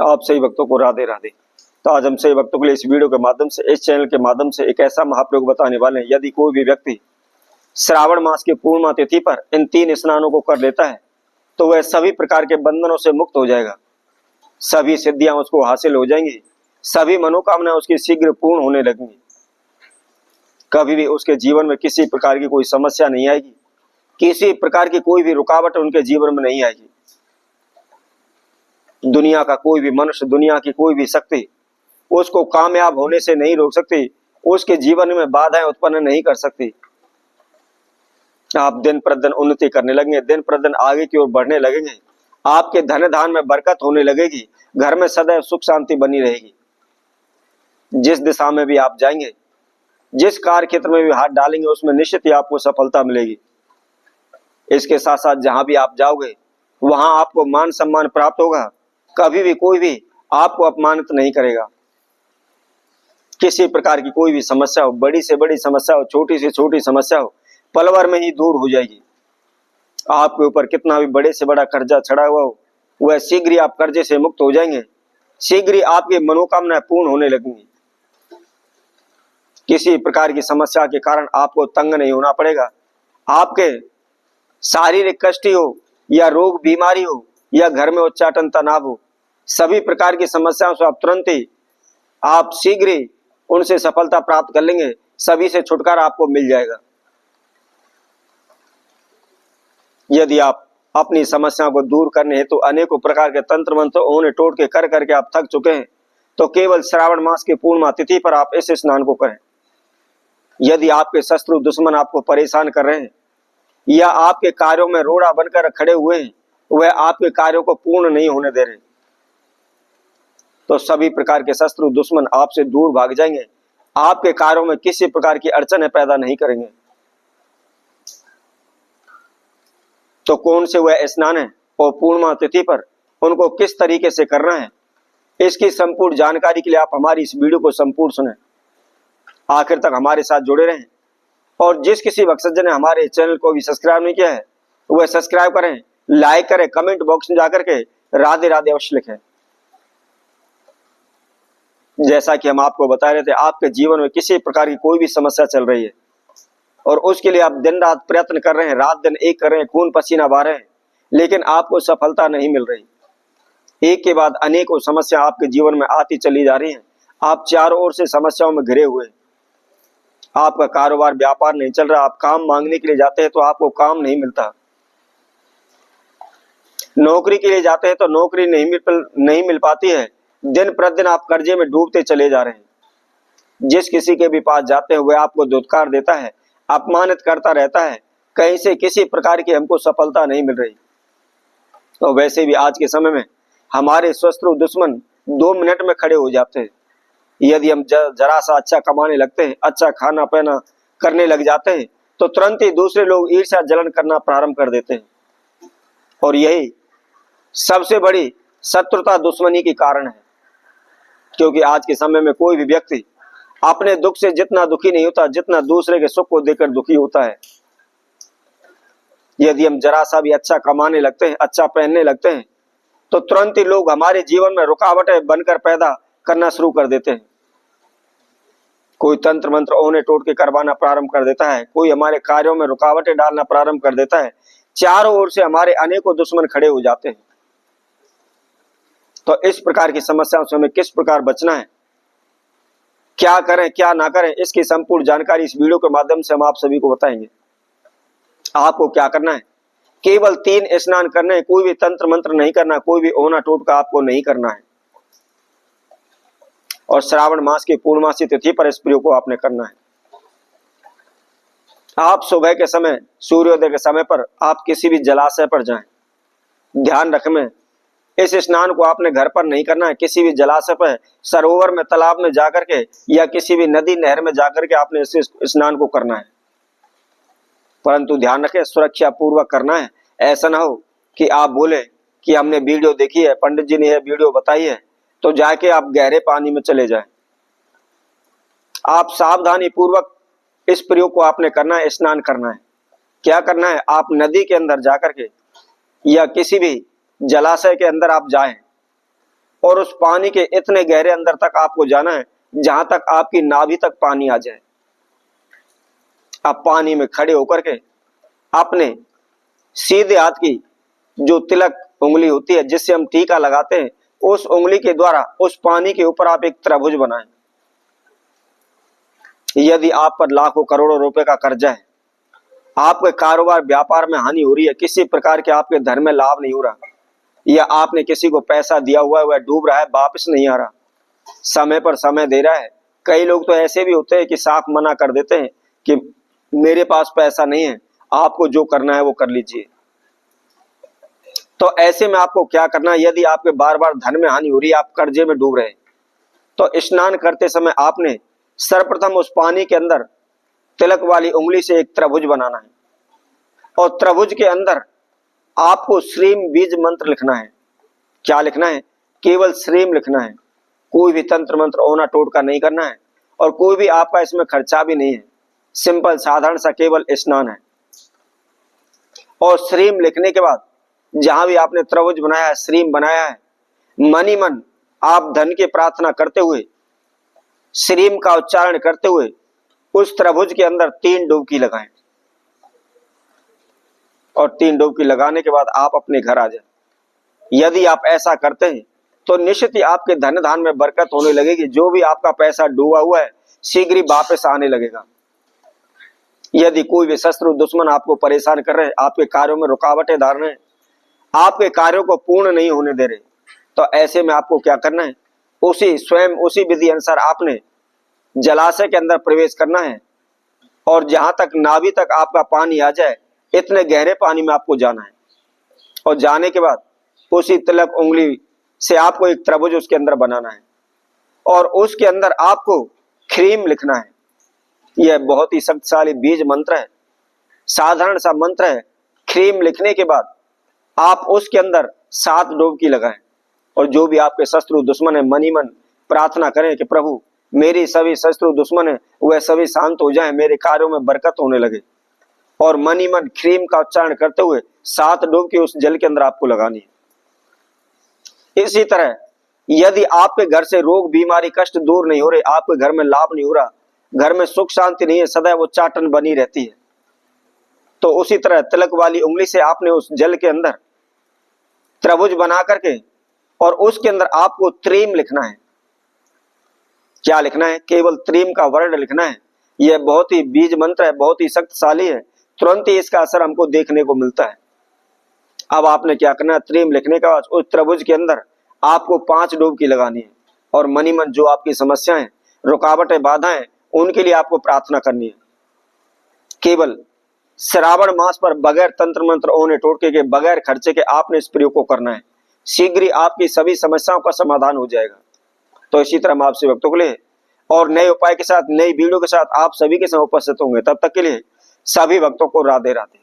आप सही भक्तों को राधे राधे। तो आज हम सही भक्तों के लिए इस वीडियो के माध्यम से, इस चैनल के माध्यम से एक ऐसा महाप्रयोग बताने वाले हैं। यदि कोई भी व्यक्ति श्रावण मास की पूर्णिमा तिथि पर इन 3 स्नानों को कर लेता है तो वह सभी प्रकार के बंधनों से मुक्त हो जाएगा, सभी सिद्धियां उसको हासिल हो जाएंगी, सभी मनोकामनाएं उसकी शीघ्र पूर्ण होने लगेंगी, कभी भी उसके जीवन में किसी प्रकार की कोई समस्या नहीं आएगी, किसी प्रकार की कोई भी रुकावट उनके जीवन में नहीं आएगी। दुनिया का कोई भी मनुष्य, दुनिया की कोई भी शक्ति उसको कामयाब होने से नहीं रोक सकती, उसके जीवन में बाधाएं उत्पन्न नहीं कर सकती। आप दिन प्रतिदिन उन्नति करने लगेंगे, दिन प्रतिदिन आगे की ओर बढ़ने लगेंगे, आपके धन धान में बरकत होने लगेगी, घर में सदैव सुख शांति बनी रहेगी। जिस दिशा में भी आप जाएंगे, जिस कार्य क्षेत्र में भी हाथ डालेंगे, उसमें निश्चित ही आपको सफलता मिलेगी। इसके साथ साथ जहां भी आप जाओगे वहां आपको मान सम्मान प्राप्त होगा, कभी भी कोई भी आपको अपमानित नहीं करेगा। किसी प्रकार की कोई भी समस्या हो, बड़ी से बड़ी समस्या हो, छोटी से छोटी समस्या हो, पल भर में ही दूर हो जाएगी। आपके ऊपर कितना भी बड़े से बड़ा कर्जा चढ़ा हुआ हो, वह शीघ्र ही आप कर्जे से मुक्त हो जाएंगे, शीघ्र ही आपकी मनोकामनाएं पूर्ण होने लगेंगी। किसी प्रकार की समस्या के कारण आपको तंग नहीं होना पड़ेगा। आपके शारीरिक कष्ट हो या रोग बीमारी हो या घर में उच्चाटन तनाव हो, सभी प्रकार की समस्याओं से आप तुरंत ही, आप शीघ्र ही उनसे सफलता प्राप्त कर लेंगे, सभी से छुटकारा आपको मिल जाएगा। यदि आप अपनी समस्याओं को दूर करने हेतु अनेकों प्रकार के तंत्र मंत्र ओने टोट के कर करके आप थक चुके हैं तो केवल श्रावण मास की पूर्णिमा तिथि पर आप इस स्नान को करें। यदि आपके शत्रु दुश्मन आपको परेशान कर रहे हैं या आपके कार्यों में रोड़ा बनकर खड़े हुए हैं, वह आपके कार्यों को पूर्ण नहीं होने दे रहे, तो सभी प्रकार के शत्रु दुश्मन आपसे दूर भाग जाएंगे, आपके कार्यों में किसी प्रकार की अड़चनें पैदा नहीं करेंगे। तो कौन से वह स्नान है और पूर्णिमा तिथि पर उनको किस तरीके से करना है, इसकी संपूर्ण जानकारी के लिए आप हमारी इस वीडियो को संपूर्ण सुने, आखिर तक हमारे साथ जुड़े रहें। और जिस किसी भक्तजन ने हमारे चैनल को भी सब्सक्राइब नहीं किया है वह सब्सक्राइब करें, लाइक करें, कमेंट बॉक्स में जाकर के राधे राधे अवश्य लिखें। जैसा कि हम आपको बता रहे थे, आपके जीवन में किसी प्रकार की कोई भी समस्या चल रही है और उसके लिए आप दिन रात प्रयत्न कर रहे हैं, रात दिन एक कर रहे हैं, खून पसीना बहा रहे हैं, लेकिन आपको सफलता नहीं मिल रही। एक के बाद अनेकों समस्या आपके जीवन में आती चली जा रही हैं, आप चारों ओर से समस्याओं में घिरे हुए हैं। आपका कारोबार व्यापार नहीं चल रहा, आप काम मांगने के लिए जाते हैं तो आपको काम नहीं मिलता, नौकरी के लिए जाते हैं तो नौकरी नहीं मिल पाती है, दिन प्रतिदिन आप कर्जे में डूबते चले जा रहे हैं। जिस किसी के भी पास जाते हैं वह आपको धुतकार देता है, अपमानित करता रहता है, कहीं से किसी प्रकार की हमको सफलता नहीं मिल रही। तो वैसे भी आज के समय में हमारे शत्रु दुश्मन 2 मिनट में खड़े हो जाते हैं। यदि हम जरा सा अच्छा कमाने लगते हैं, अच्छा खाना पीना करने लग जाते हैं तो तुरंत ही दूसरे लोग ईर्ष्या जलन करना प्रारंभ कर देते हैं, और यही सबसे बड़ी शत्रुता दुश्मनी के कारण है। क्योंकि आज के समय में कोई भी व्यक्ति अपने दुख से जितना दुखी नहीं होता जितना दूसरे के सुख को देखकर दुखी होता है। यदि हम जरा सा भी अच्छा कमाने लगते हैं, अच्छा पहनने लगते हैं तो तुरंत ही लोग हमारे जीवन में रुकावटें बनकर पैदा करना शुरू कर देते हैं। कोई तंत्र मंत्र ओने टोट के करवाना प्रारंभ कर देता है, कोई हमारे कार्यों में रुकावटें डालना प्रारंभ कर देता है, चारों ओर से हमारे अनेकों दुश्मन खड़े हो जाते हैं। तो इस प्रकार की समस्याओं से हमें किस प्रकार बचना है, क्या करें क्या ना करें, इसकी संपूर्ण जानकारी इस वीडियो के माध्यम से हम आप सभी को बताएंगे। आपको क्या करना है, केवल 3 स्नान करने हैं, कोई भी तंत्र मंत्र नहीं करना, कोई भी ओना टोटका आपको नहीं करना है, और श्रावण मास की पूर्णमासी तिथि पर इस प्रयोग को आपने करना है। आप सुबह के समय, सूर्योदय के समय पर आप किसी भी जलाशय पर जाएं। ध्यान रखें, इस स्नान को आपने घर पर नहीं करना है, किसी भी जलाशय पर, सरोवर में, तालाब में जाकर के या किसी भी नदी नहर में जाकर के आपने इस स्नान को करना है। परंतु ध्यान रखें, सुरक्षा पूर्वक करना है। ऐसा ना हो कि आप बोले कि हमने वीडियो देखी है, पंडित जी ने यह वीडियो बताई है, तो जाके आप गहरे पानी में चले जाएं। आप सावधानी पूर्वक इस प्रयोग को आपने करना है, स्नान करना है। क्या करना है, आप नदी के अंदर जाकर के या किसी भी जलाशय के अंदर आप जाएं, और उस पानी के इतने गहरे अंदर तक आपको जाना है जहां तक आपकी नाभि तक पानी आ जाए। आप पानी में खड़े होकर के अपने सीधे हाथ की जो तिलक उंगली होती है जिससे हम टीका लगाते हैं, उस उंगली के द्वारा उस पानी के ऊपर आप एक त्रिभुज बनाएं। यदि आप पर लाखों करोड़ों रुपए का कर्जा है, आपके कारोबार व्यापार में हानि हो रही है, किसी प्रकार के आपके धर्म में लाभ नहीं हो रहा, या आपने किसी को पैसा दिया हुआ है वह डूब रहा है, वापस नहीं आ रहा, समय पर समय दे रहा है। कई लोग तो ऐसे भी होते हैं कि साफ मना कर देते हैं कि मेरे पास पैसा नहीं है, आपको जो करना है वो कर लीजिए। तो ऐसे में आपको क्या करना है, यदि आपके बार बार धन में हानि हो रही है, आप कर्जे में डूब रहे हैं, तो स्नान करते समय आपने सर्वप्रथम उस पानी के अंदर तिलक वाली उंगली से एक त्रिभुज बनाना है और त्रिभुज के अंदर आपको श्रीम बीज मंत्र लिखना है। क्या लिखना है? केवल श्रीम लिखना है। कोई भी तंत्र मंत्र ओना टोटका नहीं करना है और कोई भी आपका इसमें खर्चा भी नहीं है। सिंपल साधारण सा केवल स्नान है। और श्रीम लिखने के बाद जहां भी आपने त्रिभुज बनाया है, श्रीम बनाया है, मन ही मन आप धन की प्रार्थना करते हुए, श्रीम का उच्चारण करते हुए उस त्रिभुज के अंदर 3 डुबकी लगाएं और 3 डुबकी लगाने के बाद आप अपने घर आ जाए। यदि आप ऐसा करते हैं तो निश्चित ही आपके धन धान में बरकत होने लगेगी। जो भी आपका पैसा डूबा हुआ है शीघ्र ही वापस आने लगेगा। यदि कोई भी शत्रु दुश्मन आपको परेशान कर रहे हैं, आपके कार्यों में रुकावटें डाल रहे हैं, आपके कार्यों को पूर्ण नहीं होने दे रहे, तो ऐसे में आपको क्या करना है, उसी विधि अनुसार आपने जलाशय के अंदर प्रवेश करना है और जहां तक नाभि तक आपका पानी आ जाए इतने गहरे पानी में आपको जाना है। और जाने के बाद उसी तिलक उंगली से आपको एक त्रिभुज उसके अंदर बनाना है और उसके अंदर आपको ख्रीम लिखना है। यह बहुत ही शक्तिशाली बीज मंत्र है, साधारण सा मंत्र है। ख्रीम लिखने के बाद आप उसके अंदर 7 डुबकी लगाएं और जो भी आपके शत्रु दुश्मन है मन ही मन प्रार्थना करें कि प्रभु मेरी सभी शत्रु दुश्मन है वह सभी शांत हो जाएं, मेरे कार्यों में बरकत होने लगे। और मन ही मन ख्रीम का उच्चारण करते हुए 7 डुबकी उस जल के अंदर आपको लगानी है। इसी तरह यदि आपके घर से रोग बीमारी कष्ट दूर नहीं हो रहे, आपके घर में लाभ नहीं हो रहा, घर में सुख शांति नहीं है, सदैव वो चाटन बनी रहती है, तो उसी तरह तिलक वाली उंगली से आपने उस जल के अंदर त्रिभुज बना करके और उसके अंदर आपको त्रीम लिखना है। क्या लिखना है? केवल त्रीम का वर्ड लिखना है। यह बहुत ही बीज मंत्र है, बहुत ही शक्तिशाली है, तुरंत ही इसका असर हमको देखने को मिलता है। अब आपने क्या करना है, त्रीम लिखने का बाद उस त्रिभुज के अंदर आपको 5 डुबकी लगानी है और मनी मन जो आपकी समस्याएं, रुकावटें, बाधाएं, उनके लिए आपको प्रार्थना करनी है। केवल श्रावण मास पर बगैर तंत्र मंत्र ओने टोटके के, बगैर खर्चे के आपने इस प्रयोग को करना है। शीघ्र ही आपकी सभी समस्याओं का समाधान हो जाएगा। तो इसी तरह हम आपसे भक्तों के लिए और नए उपाय के साथ, नई वीडियो के साथ आप सभी के साथ उपस्थित होंगे। तब तक के लिए सभी भक्तों को राधे राधे।